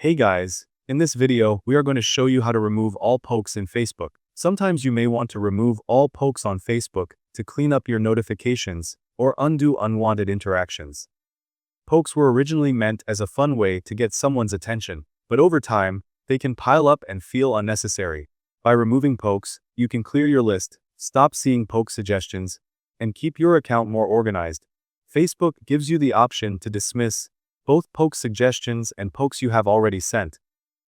Hey guys, in this video, we are going to show you how to remove all pokes in Facebook. Sometimes you may want to remove all pokes on Facebook to clean up your notifications or undo unwanted interactions. Pokes were originally meant as a fun way to get someone's attention, but over time, they can pile up and feel unnecessary. By removing pokes, you can clear your list, stop seeing poke suggestions, and keep your account more organized. Facebook gives you the option to dismiss both poke suggestions and pokes you have already sent.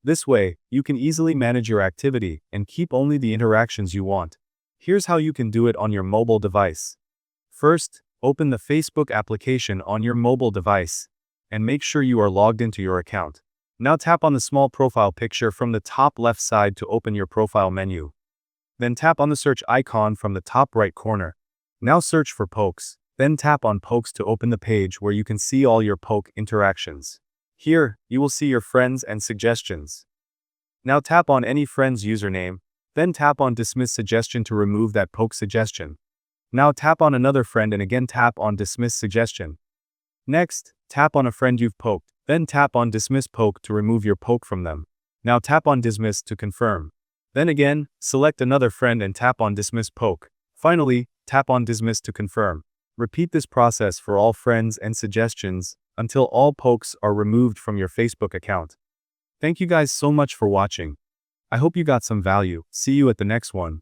This way, you can easily manage your activity and keep only the interactions you want. Here's how you can do it on your mobile device. First, open the Facebook application on your mobile device and make sure you are logged into your account. Now tap on the small profile picture from the top left side to open your profile menu. Then tap on the search icon from the top right corner. Now search for pokes. Then tap on pokes to open the page where you can see all your poke interactions. Here, you will see your friends and suggestions. Now tap on any friend's username, then tap on dismiss suggestion to remove that poke suggestion. Now tap on another friend and again tap on dismiss suggestion. Next, tap on a friend you've poked, then tap on dismiss poke to remove your poke from them. Now tap on dismiss to confirm. Then again, select another friend and tap on dismiss poke. Finally, tap on dismiss to confirm. Repeat this process for all friends and suggestions until all pokes are removed from your Facebook account. Thank you guys so much for watching. I hope you got some value. See you at the next one.